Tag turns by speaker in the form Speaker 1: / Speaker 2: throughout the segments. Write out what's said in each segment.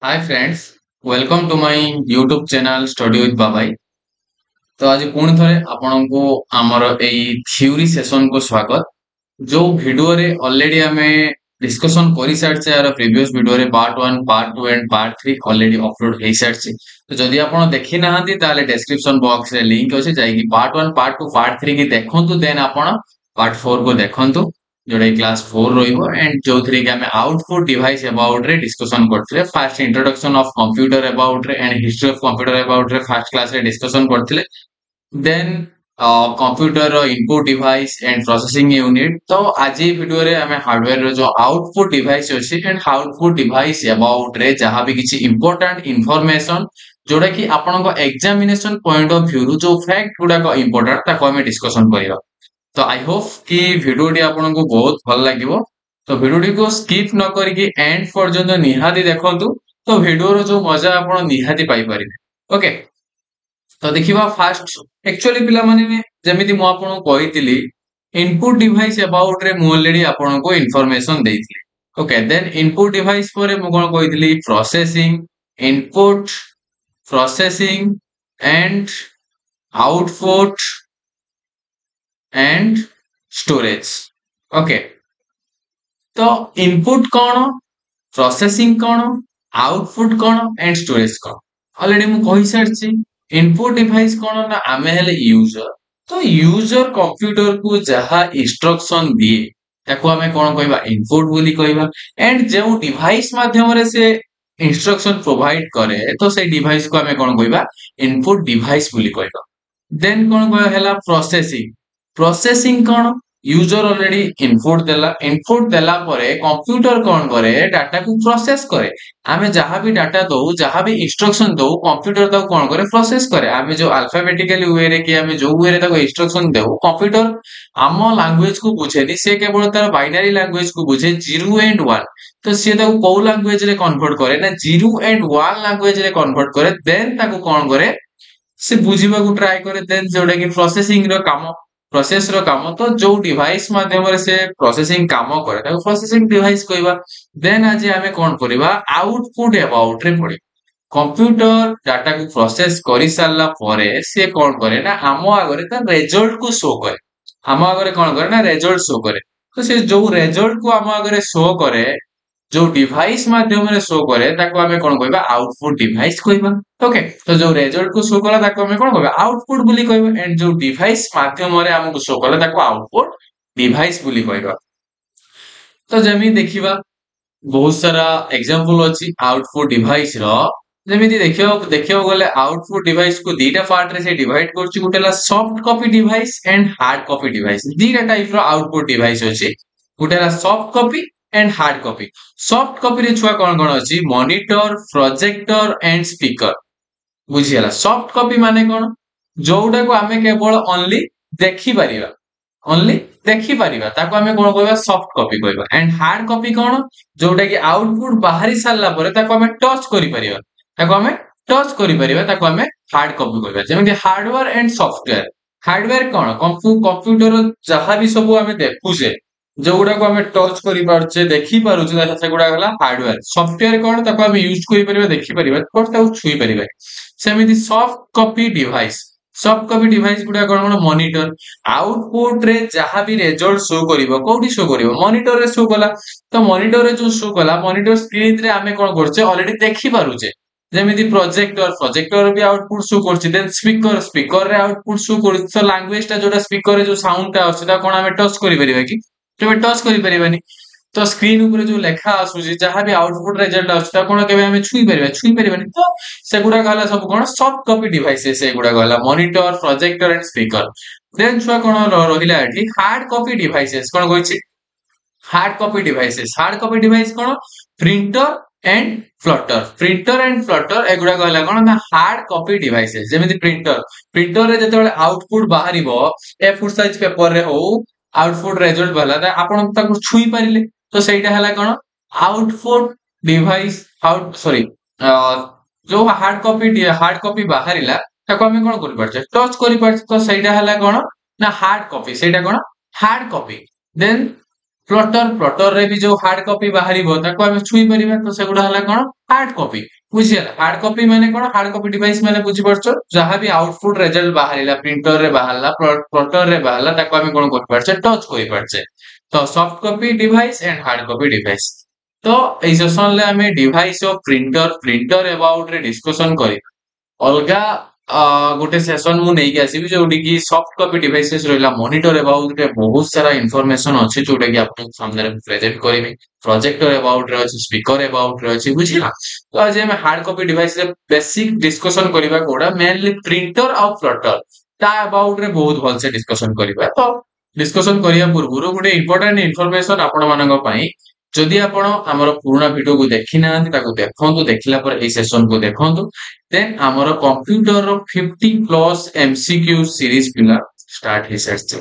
Speaker 1: Hi friends, welcome to my YouTube channel study with Babai. तो आज पुणी थरे आपनको आमर एई थ्योरी सेशन को स्वागत। जो वीडियो रे ऑलरेडी हमें डिस्कशन करि सारछे यार प्रीवियस वीडियो रे part 1 part 2 and part 3 already upload हे सारछे। तो जदि आपण देखि नाहंती ताले डिस्क्रिप्शन बॉक्स रे लिंक अछि जाई कि पार्ट 1 पार्ट 2 पार्ट 3 की देखंतु देन आपण पार्ट 4 को देखंतु जोड़े क्लास 4 रहिबो एंड जो थ्री के हमें आउटपुट डिवाइस अबाउट रे डिस्कशन करथिले। First introduction of computer about रे and history of computer about रे फर्स्ट क्लास रे डिस्कशन करथिले। Then computer input device and processing unit. तो आज ये वीडियो रे हमें हार्डवेयर रो जो आउटपुट डिवाइस अछि एंड आउटपुट डिवाइस अबाउट रे जहां भी किछि इंपोर्टेंट इंफॉर्मेशन जोड़ा कि आपनको एग्जामिनेशन पॉइंट ऑफ व्यू रो जो फैक्ट गुडा को इंपोर्टेंट ताको हमें डिस्कशन करियो। तो आई होप कि वीडियोटी आपको बहुत भल लगे। तो वीडियोटी को स्किप न करके एंड पर्यंत निहाती देखंतु। तो वीडियो रो जो मजा आप निहाती पाई परिबे। ओके, तो देखिबा फास्ट एक्चुअली पिला माने जेमिति मु आपन कहितली इनपुट डिवाइस अबाउट रे मु ऑलरेडी आपनको इंफॉर्मेशन देइथि। ओके, देन इनपुट डिवाइस पर मु कोन कहितली processing, input, processing and output and storage. Okay, तो इनपुट कौन, प्रोसेसिंग कौन, आउटपुट कौन एंड स्टोरेज कौन ऑलरेडी मु कहि सारछि। इनपुट डिवाइस कौन ना आमे हेले यूजर। तो यूजर कंप्यूटर को जहा इंस्ट्रक्शन दिए ताको हमें कौन कहबा इनपुट बोली कहबा। एंड जो डिवाइस माध्यम रे से इंस्ट्रक्शन प्रोवाइड करे तो से डिवाइस को हमें कौन कहबा इनपुट डिवाइस बोली कहबा। देन कौन कह हेला प्रोसेसिंग। प्रोसेसिंग कौन, यूजर ऑलरेडी इनपुट देला परे कंप्यूटर कौन करे डाटा को प्रोसेस करे। आमे जहां भी डाटा दो जहां भी इंस्ट्रक्शन दो कंप्यूटर ताको कौन करे प्रोसेस करे। आमे जो अल्फाबेटिकली वे रे कि आमे जो वे रे ताको इंस्ट्रक्शन देऊ कंप्यूटर आम लैंग्वेज को बुझेनी, से केवल तार बाइनरी लैंग्वेज को बुझे 0 एंड 1। तो सी ताको को लैंग्वेज रे कन्वर्ट करे ना 0 एंड 1 लैंग्वेज रे कन्वर्ट करे। देन ताको कौन करे से बुझीबा को ट्राई करे। देन जोटा कि प्रोसेसिंग रो काम, प्रोसेस रो काम। तो जो डिवाइस माध्यम रे से प्रोसेसिंग काम करे ताको प्रोसेसिंग डिवाइस कहबा। देन आज हमें कोन करबा आउटपुट अबाउट रे पड़ी। कंप्यूटर डाटा को प्रोसेस करि सारला परे से कोन करे ना हम आगरे ता रिजल्ट को शो करे। हम आगरे कोन करे ना रिजल्ट शो करे। तो से जो रिजल्ट को हम आगरे शो करे जो डिवाइस माध्यम रे शो करे ताको हमें कोन कहबा आउटपुट डिवाइस कहबा। ओके, तो जो रिजल्ट को शो कला ताको हमें कोन कहबा आउटपुट बोली कहबा। एंड जो डिवाइस माध्यम रे हमको शो कला ताको आउटपुट डिवाइस बोली कहबा। तो जेमि देखिबा बहुत सारा एग्जांपल अछि आउटपुट डिवाइस रो। जेमिति देखियो गले आउटपुट डिवाइस को दीटा पार्ट रे से डिवाइड करछि। गुटेला soft copy device and hard copy device. दीटा टाइप रो आउटपुट डिवाइस अछि। गुटेला soft copy and hard copy. Soft copy रे छुआ कोन कोन अछि मॉनिटर, प्रोजेक्टर एंड स्पीकर। बुझियला सॉफ्ट कॉपी माने कोन जोउटा को हमें केवल ओनली देखि परिबा, ओनली देखि परिबा ताको हमें कोन कहबा सॉफ्ट कॉपी कहबा। एंड हार्ड कॉपी कोन जोटा कि आउटपुट बाहरी सारला परे ताको हमें टच करि परिबा, ताको हमें टच करि परिबा ताको हमें हार्ड कॉपी कहबा। जेमिति हार्डवेयर एंड सॉफ्टवेयर। हार्डवेयर कोन कंप्यूटर जहां भी सब हमें देखुछे जोगुडा को हमें टच करि पारछे देखि पारुछे सेगुडा गला हार्डवेयर। सॉफ्टवेयर कोन ताको हमें यूज करि परिबा देखि परिबा बट ताको छुई परिबा। सेमिति soft copy device. Soft copy device गुडा कोन कोन मॉनिटर। आउटपुट रे जहां भी रिजल्ट शो करिवो कोठी शो करिवो मॉनिटर रे शो कला। तो मॉनिटर रे जो शो कला मॉनिटर स्क्रीन रे हमें कोन करछे ऑलरेडी देखि पारुछे। जेमिति प्रोजेक्टर, प्रोजेक्टर भी आउटपुट शो करछि। देन स्पीकर, स्पीकर रे आउटपुट शो करछि। तो लैंग्वेज ता जोटा स्पीकर रे जो साउंड ता आछे ता कोन हमें टच करि परिबा कि तबे टच करि परिबानी। तो स्क्रीन ऊपर जो लेखा आसुची जहां भी आउटपुट रिजल्ट आछे ता कोन केबे हमें छुई परिबानी। तो सेगुडा गला सब कोन सॉफ्ट कॉपी डिवाइसेस सेगुडा गला monitor, projector and speaker. Then छुआ कोन रहिला एठी हार्ड कॉपी डिवाइसेस कोन कहिछि hard copy devices. Hard copy device कोन printer and plotter. Printer and plotter एगुडा कहला कोन ना हार्ड कॉपी डिवाइसेस। जेमिति प्रिंटर, प्रिंटर रे जतबेले आउटपुट बाहरिबो ए4 साइज पेपर रे हो आउटपुट रिजल्ट भला त आपण ताको छुई परिले। तो सेटा हला कोन आउटपुट डिवाइस आउट सॉरी जो हार्ड कॉपी बाहरिला ताको हमें कोन करि परछे टच करि परछे। तो सेटा हला कोन ना हार्ड कॉपी। सेटा कोन हार्ड कॉपी। देन प्लटर रे भी जो हार्ड कॉपी बाहरिबो ताको आमे छुई परिबा तो सेगुडा हला कोन हार्ड कॉपी बुझियला हार्ड कॉपी माने कोन हार्ड कॉपी डिवाइस माने बुझि परछो जहां भी आउटपुट रिजल्ट बाहरिला प्रिंटर रे बाहरला प्लटर रे बाहरला ताको आमे कोन कर परछे टच करि परछे तो soft copy device and hard copy device तो एई सेशन ले आमे डिवाइस ऑफ प्रिंटर अबाउट रे डिस्कशन करी अलगा गोटे सेशन मु नहीं आसीबी जोटी की सॉफ्ट कॉपी डिवाइसेस रहला मॉनिटर अबाउट रे बहुत सारा इंफॉर्मेशन अछि जोटा की आपन सामने रे प्रेजेंट करिवे प्रोजेक्टर अबाउट रे अछि स्पीकर अबाउट रे अछि बुझिला तो आज हम हार्ड कॉपी डिवाइस रे बेसिक डिस्कशन करिवा कोडा मेनली प्रिंटर और प्लटर ता अबाउट रे बहुत भल से डिस्कशन करिवा तो डिस्कशन करिया पूर्व गोटे इंपोर्टेंट इंफॉर्मेशन आपण मानक पई जदि आपण हमर पुराना वीडियो को देखि नांती ताको देखंतु देखिला पर ए सेशन को देखंतु देन हमर कंप्यूटर रो 50 प्लस एमसीक्यू सीरीज पिला स्टार्ट हे सरछ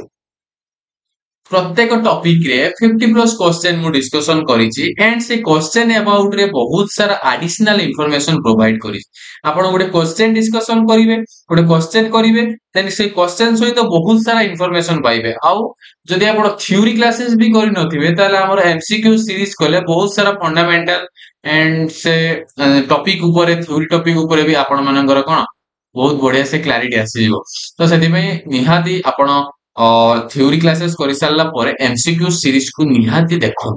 Speaker 1: प्रत्येक टॉपिक रे 50 प्लस क्वेश्चन मु डिस्कशन करिछि एंड से क्वेश्चन अबाउट रे बहुत सारा एडिशनल इंफॉर्मेशन प्रोवाइड करिछि आपण गोटे क्वेश्चन डिस्कशन करिवे गोटे क्वेश्चन करिवे देन से क्वेश्चन सहित बहुत सारा इंफॉर्मेशन पाइबे आउ जदि आपण थ्योरी क्लासेस भी करि नथिबे ताले हमर एमसीक्यू सीरीज कले बहुत सारा फंडामेंटल एंड से टॉपिक ऊपर थ्योरी टॉपिक ऊपर भी आपण मानकर कोन बहुत बढ़िया से क्लैरिटी आसी जिवो तो सेति में निहाती आपण थ्योरी क्लासेस करि सारला परे एमसीक्यू सीरीज को निहाती देखो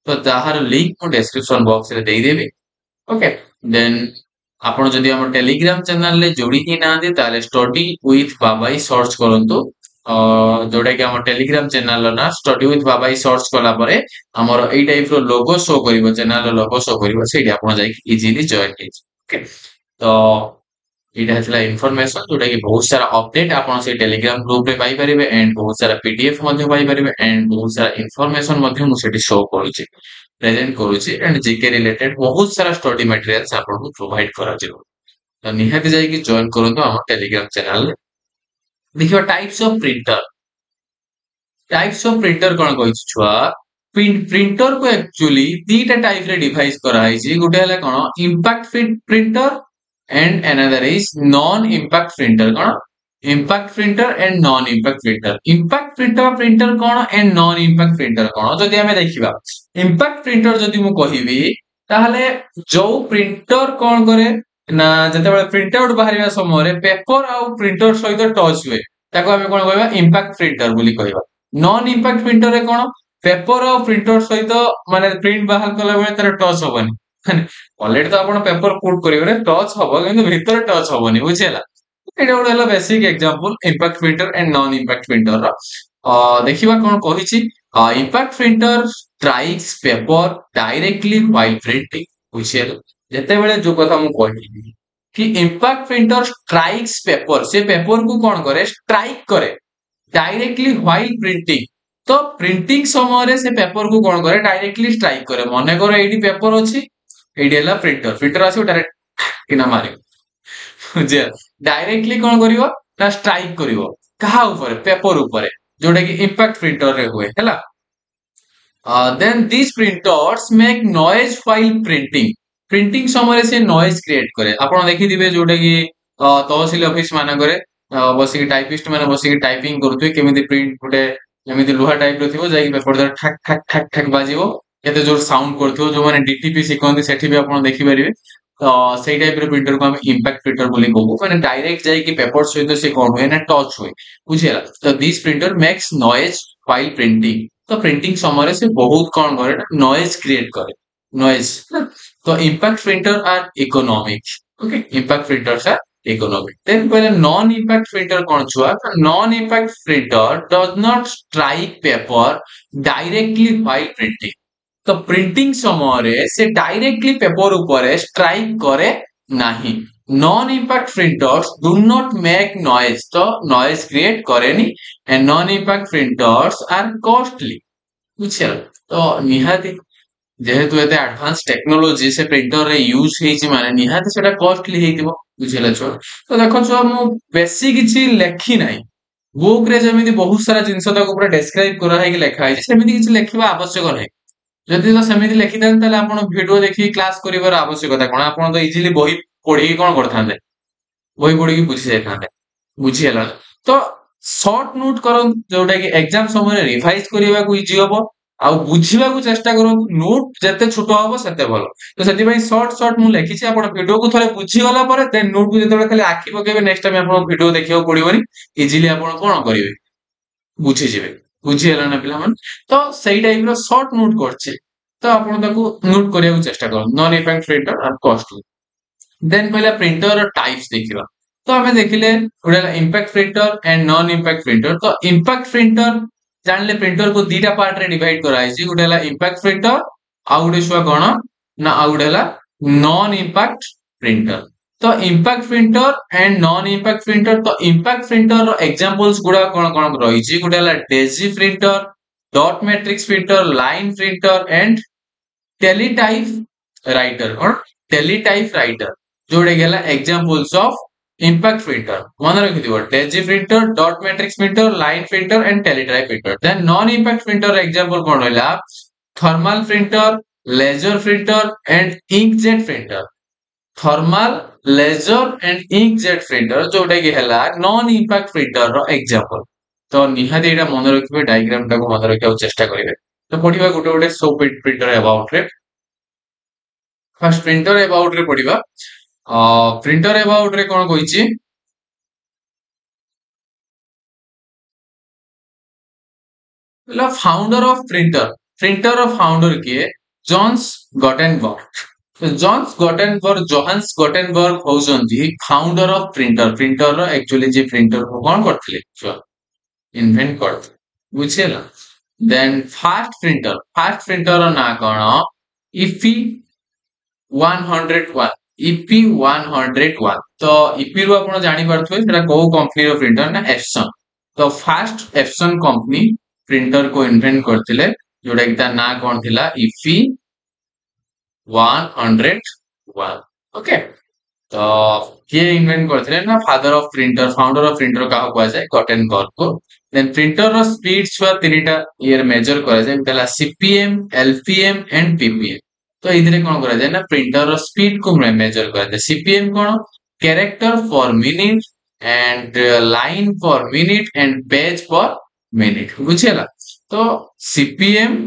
Speaker 1: तो ताहार लिंक मु डिस्क्रिप्शन बॉक्स रे देई देबी ओके देन आपण जदि हमर टेलीग्राम चैनल ले जोड़ी ही नांदी ताले स्टडी विथ बाबाई सर्च करंतु जोटा कि हमर टेलीग्राम चैनल ना स्टडी विथ बाबाई सर्च कला परे हमर एई टाइप रो लोगो शो करिवो चैनल रो लोगो शो करिवो सेठी आपण जाई इजीली जॉइन हे ओके तो एटा हथला इन्फॉर्मेशन जोटा कि बहुत सारा अपडेट आपण से टेलीग्राम ग्रुप रे पाई परिबे एंड बहुत सारा पीडीएफ मध्ये पाई परिबे एंड बहुत सारा इन्फॉर्मेशन मध्ये मु सेठी शो करूची प्रेजेंट करूची एंड जीके रिलेटेड बहुत सारा स्टडी मटेरियल्स आपण को प्रोवाइड करा जिवो तो निहाती जाई कि जॉइन करंतु हमर टेलीग्राम चैनल देखियो टाइप्स ऑफ प्रिंटर कोन कहिछ छुआ प्रिंटर को एक्चुअली दीटा टाइप रे डिवाइस करा हिची गुटे हला कोन impact printer and another is non-impact printer कौन impact printer and non-impact printer impact printer कौन and non-impact printer कौन जदि हमें देखिबा impact printer जदि मु कहिबी ताहले जो प्रिंटर कौन करे ना जते बेले प्रिंट आउट बाहरिया समय रे पेपर आ प्रिंटर सहित टच हुए ताको हमें कोन कहबा impact printer बोली कहबा non-impact printer रे कौन पेपर आ प्रिंटर सहित माने प्रिंट बाहर कला बेले तार टच होबनी ऑलरेडी तो आपण पेपर पुट करिवे टच हबो किंतु भीतर टच हबोनी बुझियला एटा गोटे हला basic example impact printer and non impact printer रो देखिबा कोन कहिछि impact printer strikes paper directly while printing बुझियला जते बेले जो कथा मु कहि कि इंपैक्ट प्रिंटर स्ट्राइक्स पेपर से पेपर को कोन करे स्ट्राइक करे डायरेक्टली व्हाइल प्रिंटिंग तो प्रिंटिंग समय रे से पेपर को कोन करे डायरेक्टली स्ट्राइक करे मने करो एडी पेपर अछि एडियला प्रिंटर आसी डायरेक्ट किना मारे जे डायरेक्टली कोन करिवो ना स्ट्राइक करिवो कहा ऊपर पेपर ऊपर जोटा कि इंपैक्ट प्रिंटर रे हुए हैला then this printers make noise while printing समय से नॉइज क्रिएट करे आपण देखि दिबे जोटा कि तहसील ऑफिस माने करे बसी टाइपिस्ट माने बसी टाइपिंग करथुए केमिति प्रिंट गुटे एमिति लोहा टाइप रो थिबो जाई पेपर ठक ठक ठक ठक बाजिवो केते जोर साउंड करथिबो जो माने डीटीपी सिखंती सेठी भी आपण देखि परिबे तो सेई टाइप रो प्रिंटर को हम इंपैक्ट प्रिंटर बोली कहबो माने डायरेक्ट जाई कि पेपर सहित से कोन होय ना टच होय बुझियला तो this printer makes noise while printing तो प्रिंटिंग समय से बहुत कोन करे नॉइज क्रिएट करे नॉइज तो impact printer are economic okay impact printers are economic then when a non-impact printer कौन छुआ non-impact printer does not strike paper directly while printing तो प्रिंटिंग समय रे से डायरेक्टली पेपर ऊपर स्ट्राइक करे नहीं non impact printers do not make noise तो नॉइज क्रिएट करेनी and non impact printers are costly बुझियल तो निहाती जेहेतु एते एडवांस टेक्नोलॉजी से प्रिंटर रे यूज हेछि माने निहाती सेटा कॉस्टली हेतिबो बुझियला छ तो देखो छ मु बेसी किछि लेखि नाही बुक रे जेमिति बहुत सारा जिंस तक ऊपर डिस्क्राइब करा है कि लेखा है सेमिति किछि लेखिबा आवश्यक नाही जदि तो सेमिति लेखि देन ताले आपण वीडियो देखि क्लास करिवार आवश्यकता कोन आपण तो इजीली बही पढि कोन करथांते बही पढि कि बुझि जायथांते बुझियला तो शॉर्ट नोट करन जोटा कि एग्जाम समय रे रिवाइज करिवा को इजी होबो ଆଉ ବୁଝିବାକୁ ଚେଷ୍ଟା କରନ୍ତୁ ନୋଟ ଯେତେ ଛୋଟ ହବ ସେତେ ଭଲ ତ ସେଥିପାଇଁ ସର୍ଟ ମୁଁ ଲେଖିଛି ଆପଣ ଭିଡିଓକୁ ଥରେ ବୁଝିଗଲା ପରେ ଦେନ୍ ନୋଟକୁ ଯେତେବେଳେ ଖାଲି ଆଖି ପକେଇବେ ନେକ୍ସଟ ଟାଇମ ଆପଣଙ୍କୁ ଭିଡିଓ ଦେଖିବାକୁ ପଡିବନି ଇଜିଲି ଆପଣ କଣ କରିବେ ବୁଝିଯିବେ ବୁଝିହେଲା ନା ପିଲାମାନେ ତ ସେଇ ଟାଇପ ର ସର୍ଟ ନୋଟ କରିଛି ତ ଆପଣ ତାକୁ ନୋଟ କରିବାକୁ ଚେଷ୍ଟା କରନ୍ତୁ ନନ୍ ଇମ୍ପାକ୍ଟ ପ୍ରିଣ୍ଟର ଆଉ କଷ୍ଟଲି ଦେନ୍ କହିଲା ପ୍ରିଣ୍ଟର ଟାଇପ୍ସ ଦେଖିବା ତ ଆମେ ଦେଖିଲେ ଗୋଟେ ହେଲା impact printer and non impact printer ତ ଇମ୍ପାକ୍ଟ ପ୍ରିଣ୍ଟର ଜାଣିଲେ ପ୍ରିଣ୍ଟର को दीटा पार्ट रे डिवाइड कराइछि गोटे हला इंपैक्ट प्रिंटर आ गोटे छुआ कोन ना आ गोटे हला नॉन इंपैक्ट प्रिंटर तो impact printer and non impact printer तो इंपैक्ट प्रिंटर रो एग्जांपल्स गुडा कोन कोन रहिछि गोटे हला daisy printer dot matrix printer line printer and teletype writer और टेलीटाइप राइटर जोड़े गेला एग्जांपल्स ऑफ impact printer मन रखिथिबो daisy printer dot matrix printer line printer and teletype printer then non impact printer example कोन होला thermal printer laser printer and inkjet printer thermal laser and inkjet printer जोटा कि हला non impact printer रो example तो निहाती एटा मन रखिबे diagram टाको मन रखिया चेष्टा करिवे तो पढिबा गोटे गोटे सो प्रिंटर अबाउट रे फर्स्ट प्रिंटर अबाउट रे पढिबा प्रिंटर अबाउट रे कोन कहिछि ला founder of printer of founder किए जॉन्स गटेनबर्ग तो जोहान्स गटेनबर्ग होउचंती फाउंडर ऑफ प्रिंटर रो एक्चुअली जे प्रिंटर को कोन करथिले छुआ इन्वेंट करथिले बुझियला देन फास्ट प्रिंटर रो ना कोन ईपी 101 ईपी 101 तो ईपी रो आपण जानि परथुवे सेटा को कंपनी रो प्रिंटर ना एप्सन तो फास्ट एप्सन कंपनी प्रिंटर को इन्वेंट करथिले जोटा कि ता ना कोन थिला ईपी 101 ओके तो किए इन्वेंट करथिले ना father of printer founder of printer का को जाय गटेनबर्ग को देन प्रिंटर रो स्पीड छुआ तीनटा ईयर मेजर करा जाय तला सीपीएम एलपीएम एंड पीपीएम तो इधरे कोन करा जाय ना प्रिंटर रो स्पीड को मेजर करा जाय सीपीएम कोन character for minute and line for minute and page for minute बुझियला तो CPM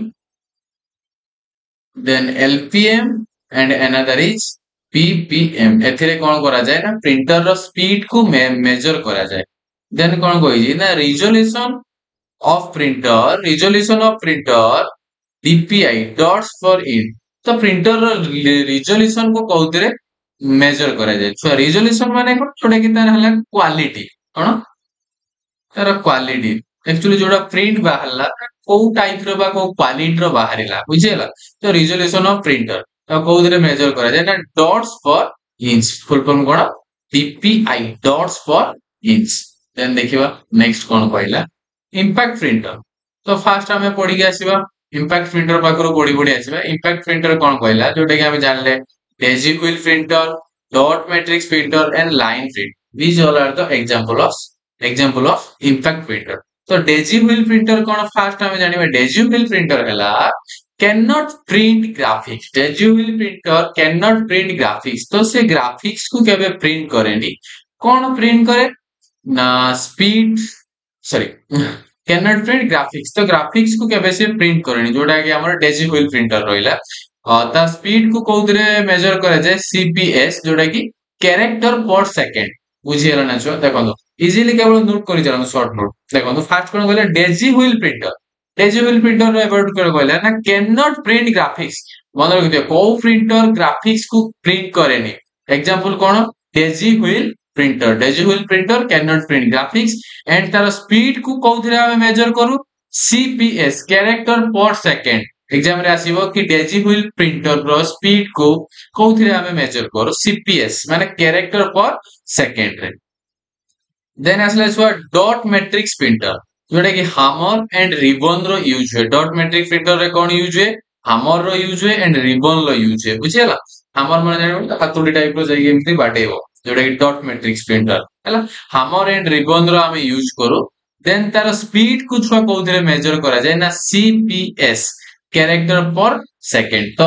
Speaker 1: then LPM and another is PPM एथिरे कोन करा जाय ना प्रिंटर रो स्पीड को मेजर करा जाय देन कोन कहि ना resolution of printer DPI dots for in तो प्रिंटर रो रिजोल्यूशन को कोउतरे मेजर करा जाय सो रिजोल्यूशन माने कोन छोटा कि तार हला क्वालिटी कोन तार क्वालिटी एक्चुअली जोड़ा प्रिंट बाहरला को टाइप रो बा को क्वालिटी रो बाहरिला बुझियला तो रिजोल्यूशन ऑफ प्रिंटर तो कोउदरे मेजर करा जाय ना dots for inch full form कोन DPI dots for inch then देखिबा नेक्स्ट कोन कहला इंपैक्ट प्रिंटर तो फर्स्ट हमें पढी के आसीबा इंपैक्ट प्रिंटर पाखरो पढी आसीबा इंपैक्ट प्रिंटर कोन कहला जोटा कि हम जानले Daisy quill printer dot matrix printer and line print these all are the example of impact printer तो डेजी व्हील प्रिंटर कोन फास्ट हमें जानिबा डेजी व्हील प्रिंटर हला can not print graphics Daisy wheel printer can not print graphics तो से graphics को केबे print करेनी कोन print करे ना speed sorry can not print graphics तो ग्राफिक्स को केबे से प्रिंट करेनी जोटा कि हमर डेजी व्हील प्रिंटर रहिला ता स्पीड को कोउदरे मेजर करे जाय सीपीएस जोटा कि कैरेक्टर पर सेकंड बुझियला ना छो देखो इजीली केवल नोट करि जानो शॉर्ट नोट देखो फास्ट कोन कहले डेजी व्हील प्रिंटर रो अबाउट कर कहला ना कैन नॉट प्रिंट ग्राफिक्स मन रखियो को प्रिंटर ग्राफिक्स को प्रिंट करेनी example cone Daisy wheel printer can not print graphics and तार स्पीड को कोथरे हम मेजर करू सीपीएस कैरेक्टर पर सेकंड एग्जाम रे आसीबो कि डेजी व्हील प्रिंटर रो स्पीड को कोथरे हम मेजर करू सीपीएस माने कैरेक्टर पर सेकंड रे देन आसले सो डॉट मैट्रिक्स प्रिंटर जोटा कि हैमर एंड रिबन रो यूज है डॉट मैट्रिक्स प्रिंटर रे कोन यूज है हैमर रो यूज है एंड रिबन रो यूज है बुझियला हैमर माने जानिबो हातुडी टाइप रो जाई एमती बाटेबो जोटा कि डॉट मैट्रिक्स प्रिंटर हला हैमर एंड रिबन रो हम यूज करू देन तार स्पीड को छुआ कोथरे मेजर करा जाय ना सीपीएस कैरेक्टर पर सेकंड तो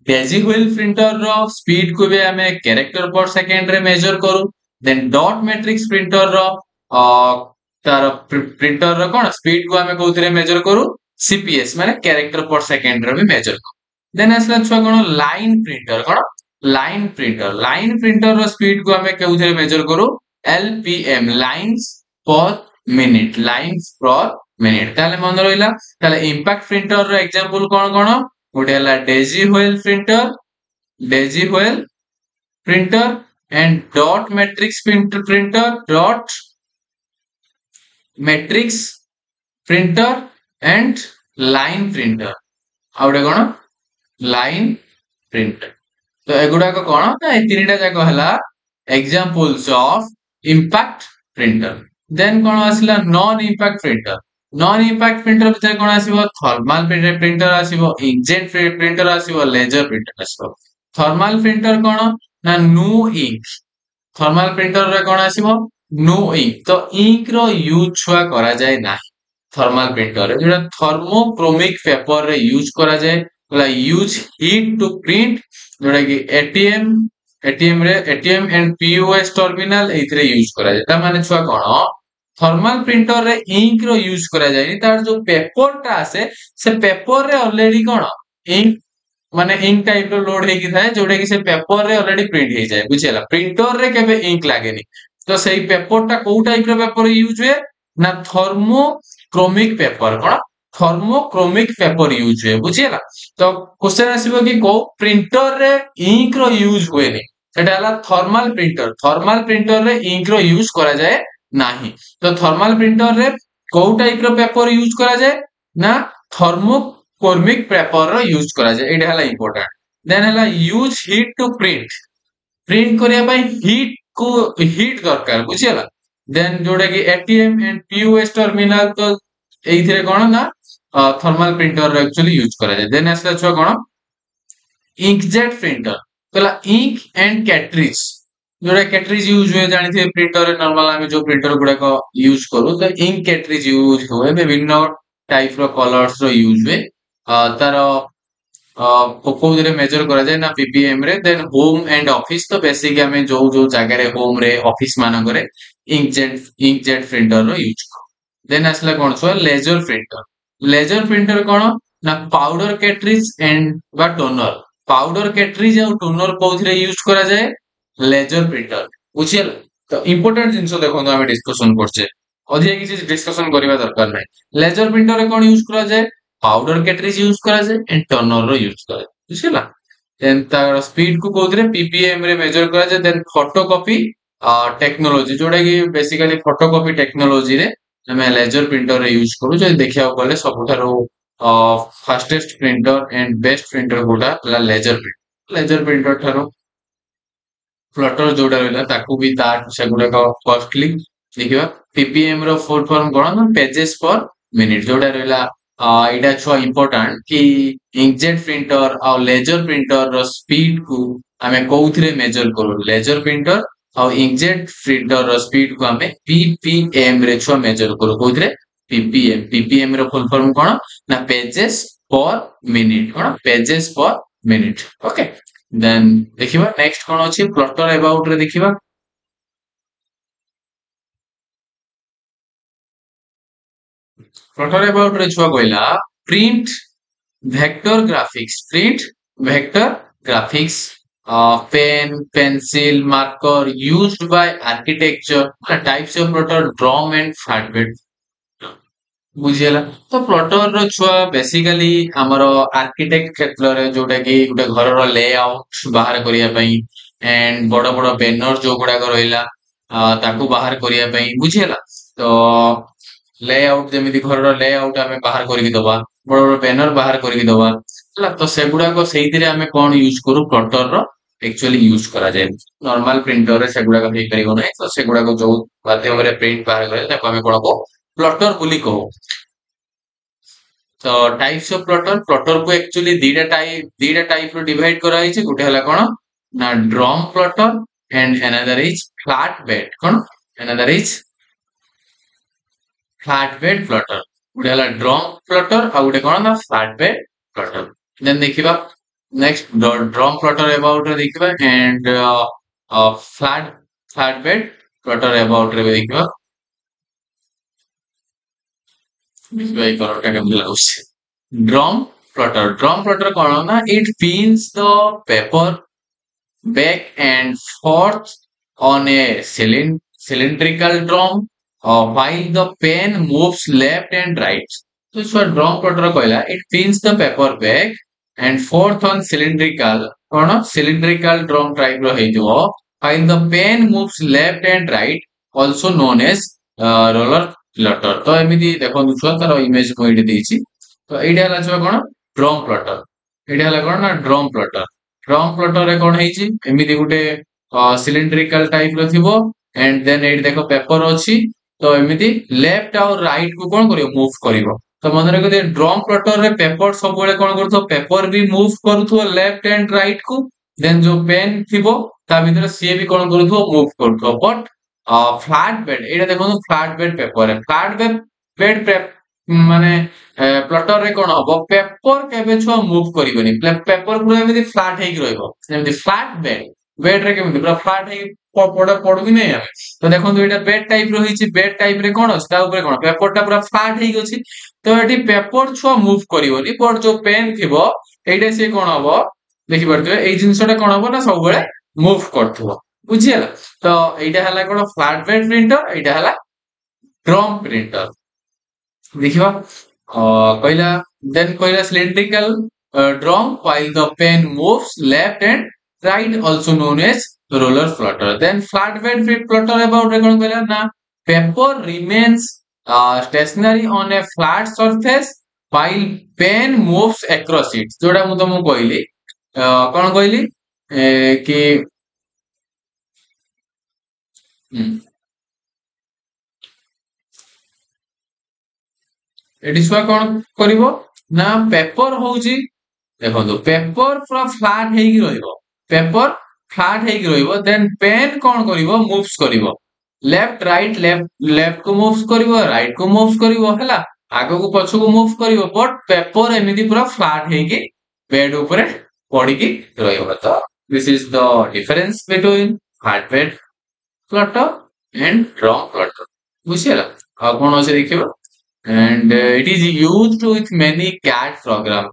Speaker 1: डेजी व्हील प्रिंटर रो स्पीड को भी हमें कैरेक्टर पर सेकंड रे मेजर करू देन डॉट मैट्रिक्स प्रिंटर रो तार प्रिंटर रो कोन स्पीड को हमें कोथरे मेजर करू सीपीएस माने कैरेक्टर पर सेकंड रो भी मेजर कर देन आसला छुआ कोन लाइन प्रिंटर कोन लाइन प्रिंटर रो स्पीड को हमें केउथरे मेजर करू एलपीएम लाइंस पर मिनिट ताले मन रहिला ताले इंपैक्ट प्रिंटर रो एग्जांपल कोन कोन गोटे हला daisy wheel printer and dot matrix printer dot matrix printer and line printer आउटे कोन लाइन प्रिंटर तो एगुडा को कोन ना ए तीनटा जाको हला examples of impact printer then कोन आसला नॉन इंपैक्ट प्रिंटर भितर कोन आसीबो थर्मल प्रिंटर आसीबो इंकजेट प्रिंटर आसीबो लेजर प्रिंटर आसीबो थर्मल प्रिंटर कोन ना नो इंक थर्मल प्रिंटर रे कोन आसीबो नो इंक तो इंक रो यूज छुआ करा जाय ना थर्मल प्रिंटर रे जेटा थर्मोक्रोमिक पेपर रे यूज करा जाय ला यूज हीट टू प्रिंट जोटा कि एटीएम एंड पीओएस टर्मिनल एथरे यूज करा जाय ता माने छुआ कोन थर्मल प्रिंटर रे इंक रो यूज करा जाय तार जो पेपर टा आसे से पेपर रे ऑलरेडी कोन इंक माने इंक टाइप रो लोड हेकी थाए जोटा कि से पेपर रे ऑलरेडी प्रिंट हे जाय बुझियला प्रिंटर रे केबे इंक लागेनी तो सही पेपर टा को टाइप रो पेपर यूज हुए ना थर्मोक्रोमिक पेपर कोन थर्मोक्रोमिक पेपर यूज हुए बुझियला तो क्वेश्चन आसीबो कि को प्रिंटर रे इंक रो यूज हुएनी सेटा हला थर्मल प्रिंटर रे इंक रो यूज करा जाय नाही तो थर्मल प्रिंटर रे को टाइप रो पेपर यूज करा जाय ना थर्मोक्रोमिक पेपर रो यूज करा जाय एटा हला इंपोर्टेंट देन हला यूज हीट टू प्रिंट करिया पई हीट दरकार बुझियला देन जोटा कि एटीएम एंड पीओएस टर्मिनल तो एइथिरे कोन ना थर्मल प्रिंटर रो एक्चुअली यूज करा जाय देन आसला छुआ कोन इंकजेट प्रिंटर तला इंक एंड कैट्रिज जोटा कैट्रिज यूज हुए जानि थे प्रिंटर रे नॉर्मल हम जो प्रिंटर गुडा को यूज करू तो इंक कैट्रिज यूज हुए विभिन्न टाइप रो कलर्स रो यूज हुए तार कोकोदरे मेजर करा जाय ना पीपीएम रे देन होम एंड ऑफिस तो बेसिक हमें जो जो जगह रे होम रे ऑफिस मानक रे इंकजेट प्रिंटर रो यूज करू देन आसला कोन सो लेजर प्रिंटर कोन ना पाउडर कैट्रिज एंड बा टोनर पाउडर कैट्रिज और टोनर कोथरे यूज करा जाय लेजर प्रिंटर बुझियला तो इंपोर्टेंट जिंसो देखो हमें डिस्कशन करछे अधिक किसी डिस्कशन करबा दरकार नै लेजर प्रिंटर रे कोन यूज करा जाय पाउडर कैट्रिज यूज करा जाय एंड टर्नर रो यूज करा जाय बुझियला देन तार स्पीड को कोथरे पीपीएम रे मेजर करा जाय देन फोटोकॉपी टेक्नोलॉजी जोडा कि बेसिकली फोटोकॉपी टेक्नोलॉजी रे हमें लेजर प्रिंटर रे यूज करू जो देखिया गले सबठारो fastest printer and best printer गोटा लेजर प्रिंटर थारो फ्लटर जोड़ा रहला ताकू भी तार सेगुडा का कॉस्टली देखिबा पीपीएम रो फुल फॉर्म कोन ना पेजेस पर मिनिट जोड़ा रहला एटा छुआ इंपोर्टेंट कि इंकजेट प्रिंटर और लेजर प्रिंटर रो स्पीड को हमें कोउथरे मेजर करू लेजर प्रिंटर और इंकजेट प्रिंटर रो स्पीड को हमें पीपीएम रे छुआ मेजर करू कोउथरे पीपीएम रो फुल फॉर्म कोन ना पेजेस पर मिनिट कोन pages per minute okay then देखिबा नेक्स्ट कोन अछि प्लॉटर अबाउट रे देखिबा प्लॉटर अबाउट रे छुआ कहला print vector graphics pen pencil marker used by architecture types of plotter drum and flatbed बुझियला तो प्लॉटर रो छुआ बेसिकली हमरो आर्किटेक्ट क्षेत्र रे जोटा कि गुटे घर रो लेआउट बाहर करिया पई एंड बड़ बड़ बैनर जो गुडा को रहिला ताकू बाहर करिया पई बुझियला तो लेआउट जेमिति घर रो लेआउट हमें बाहर करिक दबा बड़ बड़ बैनर बाहर करिक दबा हला तो सेगुडा को सेहितिरे हमें कोन यूज करू प्लॉटर रो एक्चुअली यूज करा जाय नॉर्मल प्रिंटर रे सेगुडा का हे करिवो नै तो सेगुडा को जो माध्यम रे प्रिंट बाहर करे ताको हमें कोन को प्लॉटर बोली को तो टाइप्स ऑफ प्लॉटर को एक्चुअली दीटा टाइप रो डिवाइड करा हिचे गुटे हला कोन ना drum plotter and another is flat bed cone another is flat bed plotter गुटे हला ड्रम प्लॉटर आ गुटे कोन ना फ्लैट बेड प्लॉटर देन देखिबा नेक्स्ट ड्रम प्लॉटर अबाउट रे देखिबा and flat bed plotter about रे देखिबा ଦେଖିବା ଏଇ କଲରଟା କେମିତି ଲାଗୁଛି। ଡ୍ରମ୍ ପ୍ଲଟର କଣ ନା it pins the paper back and forth on a cylindrical drum while the pen moves left and right. So it's what drum plotter କହିଲା it pins the paper back and forth on cylindrical drum type ର ହେଇଥିବ while the pen moves left and right also known as roller plotter. ତ ଏମିତି ଦେଖନ୍ତୁ ଛୁଆ ତାର image ମୁଁ ଏଇଠି ଦେଇଛି। ତ ଏଇଟା ହେଲା ଛୁଆ କଣ ଡ୍ରମ୍ ପ୍ଲଟର। ଏଇଟା ହେଲା କଣ ନା ଡ୍ରମ୍ ପ୍ଲଟର। ଡ୍ରମ୍ ପ୍ଲଟରରେ କଣ ହେଇଛି ଏମିତି ଗୋଟେ ସିଲିଣ୍ଡ୍ରିକାଲ ଟାଇପ ର ଥିବ ଏଣ୍ଡ ଦେନ୍ ଏଇଠି ଦେଖ ପେପର ଅଛି ତ ଏମିତି ଲେଫ୍ଟ ଆଉ ରାଇଟ କୁ କଣ କରିବ ମୁଭ କରିବ। ତ ମନେ ରଖିଥିବେ ଡ୍ରମ୍ ପ୍ଲଟରରେ ପେପର ସବୁବେଳେ କଣ କରୁଥିବ ପେପର ବି ମୁଭ କରୁଥିବ ଲେଫ୍ଟ ଆଣ୍ଡ ରାଇଟ କୁ ଦେନ୍ ଯୋଉ ପେନ୍ ଥିବ ତା ଭିତରେ ସିଏ ବି କଣ କରୁଥିବ ମୁଭ କରୁଥିବ ବଟ୍ ଫ୍ଲାଟ ବେଡ ଏଇଟା ଦେଖନ୍ତୁ flat bed paper flat bed ମାନେ ପ୍ଲଟର ରେ କଣ ହବ ପେପର କେବେ ଛୁଆ ମୁଭ କରିବନି ପେପର ପୁରା ଏମିତି ଫ୍ଲାଟ ହେଇକି ରହିବ ଯେମିତି ଫ୍ଲାଟ ବେଡ ରେ କେମିତି ପୁରା ଫ୍ଲାଟ ହେଇକି ପଡୁ କି ନାଇଁ ଆମେ ତ ଦେଖନ୍ତୁ ଏଇଟା ବେଡ ଟାଇପ ର ହେଇଛି ବେଡ ଟାଇପ ରେ କଣ ଅଛି ତା ଉପରେ କଣ ପେପର ଟା ପୁରା ଫ୍ଲାଟ ହେଇକି ଅଛି ତ ଏଠି ପେପର ଛୁଆ ମୁଭ କରିବନି ବଟ ଯୋଉ ପେନ୍ ଥିବ ଏଇଟା ସିଏ କଣ ହବ ଦେଖିପାରୁଥିବେ ଏଇ ଜିନିଷଟା କଣ ହବ ନା ସବୁବେଳେ ମୁଭ କରୁଥିବ ବୁଝିହେଲା। ତ ଏଇଟା ହେଲା କଣ ଫ୍ଲାଟ ବେଡ ପ୍ରିଣ୍ଟର ଏଇଟା ହେଲା ଡ୍ରମ୍ ପ୍ରିଣ୍ଟର। ଦେଖିବା କହିଲା then କହିଲା cylindrical drum while the pen moves left and right also known as roller flutter then flatbed flutter about ରେ କଣ କହିଲା ନା paper remains stationary on a flat surface while pen moves across it ଯୋଉଟା ମୁଁ ତମକୁ କହିଲି କଣ କହିଲି କି ଏଠି ଛୁଆ କଣ କରିବ ନା ପେପର ହଉଛି ଦେଖନ୍ତୁ ପେପର ପୁରା ଫ୍ଲାଟ ହେଇକି ରହିବ ପେପର ଫ୍ଲାଟ ହେଇକି ରହିବ ଦେନ୍ ପେନ୍ କଣ କରିବ ମୁଭ୍ସ କରିବ ଲେଫ୍ଟ ରାଇଟ ଲେଫ୍ଟ କୁ ମୁଭ୍ସ କରିବ ରାଇଟ କୁ ମୁଭ୍ସ କରିବ ହେଲା ଆଗକୁ ପଛକୁ ମୁଭ୍ କରିବ ବଟ୍ ପେପର ଏମିତି ପୁରା ଫ୍ଲାଟ ହେଇକି ବେଡ ଉପରେ ପଡିକି ରହିବ ତ this is the difference between flat bed plotter and drum plotter ବୁଝିହେଲା। ଆଉ କଣ ଅଛି ଦେଖିବା and it is used with many CAD program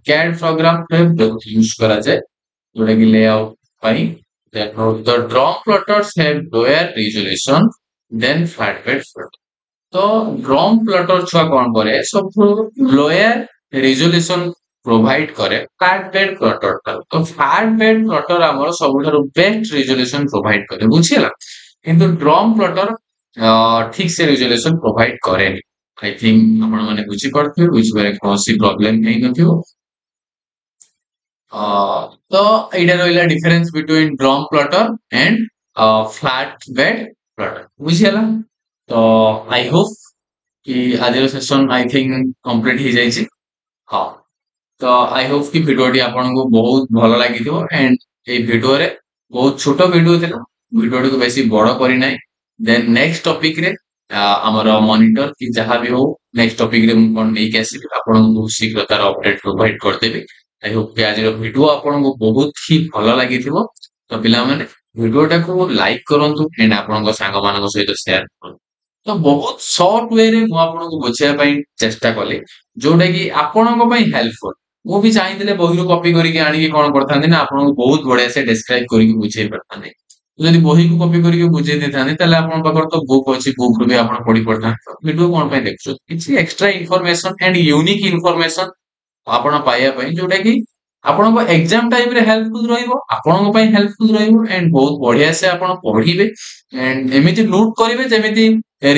Speaker 1: use କରାଯାଏ ଯୋଉଟା କି layout ପାଇଁ then the drum plotters have lower resolution than flatbed plotter ତ ଡ୍ରମ୍ ପ୍ଲଟର ଛୁଆ କଣ କରେ ସବୁ ଲୋୟର ରେଜୁଲେସନ ପ୍ରୋଭାଇଡ କରେ ଫ୍ଲାଟ ବେଡ ପ୍ଲଟର ଠାରୁ ତ ଫ୍ଲାଟ ବେଡ ପ୍ଲଟର ଆମର ସବୁଠାରୁ ବେଷ୍ଟ ରେଜୁଲେସନ ପ୍ରୋଭାଇଡ କରେ ବୁଝିହେଲା କିନ୍ତୁ ଡ୍ରମ୍ ପ୍ଲଟର ଠିକ ସେ ରେଜୁଲେସନ ପ୍ରୋଭାଇଡ କରେନି ଆଇ ଥିଙ୍କ ଆପଣ ମାନେ ବୁଝିପାରୁଥିବେ ବୁଝିବାରେ କୌଣସି ପ୍ରୋବ୍ଲେମ ହେଇନଥିବ ତ ଏଇଟା ରହିଲା difference between drum plotter and flat bed plotter ବୁଝିହେଲା ତ ଆଇ ହୋପ कि आजिर सेशन आई थिंक कंप्लीट हो जाइए हाँ तो आई होप कि भिडियोटी आपको बहुत भल लगी एंड ये भिडियो रे बहुत छोट भिडियो था भिडियोटी को बेसी बड़ करना देन नेक्स्ट टॉपिक रे आमर मॉनिटर कि जहाँ भी हो नेक्स्ट टॉपिक रे मुझे नहीं आसबि आपको शीघ्र तार अपडेट प्रोवाइड करदेवी आई होप कि आज भिडियो आपको बहुत ही भल लगी तो पिला माने भिडियोटा को लाइक करूँ एंड आपण सांग मान सहित सेयार करूँ तो बहुत सर्ट वे रे मु आपनको बुझाइया पई चेष्टा कली जोटा कि आपनको पई हेल्पफुल मु भी चाहिए बही रू कॉपी करके आनिके कोन करथांती ना आपनको बहुत बढ़िया से डिस्क्राइब करके बुझाई परथांती जदि बही को कॉपी करके बुझाई देथांती ताले आपन पाखर तो बुक अछि बुक रू भी आपन पढी परथांती वीडियो कोन पई देखछु किछि extra information and unique information आपण पाइया पई जोटा कि ଆପଣଙ୍କ एग्जाम टाइम रे हेल्पफुल ରହିବ ଆପଣଙ୍କ ପାଇଁ ହେଲ୍ପଫୁଲ ରହିବ ଏଣ୍ଡ ବହୁତ ବଢିଆ ସେ ଆପଣ ପଢିବେ एंड एमिति नोट करिवे जेमिति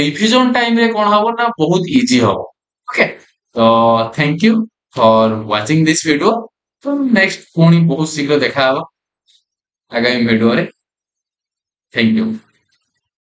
Speaker 1: रिविजन टाइम रे कोन हबो ना बहुत इजी हबो ओके तो thank you for watching this video तो नेक्स्ट पुणी बहुत शीघ्र देखा हबो आगामी वीडियो रे थैंक यू।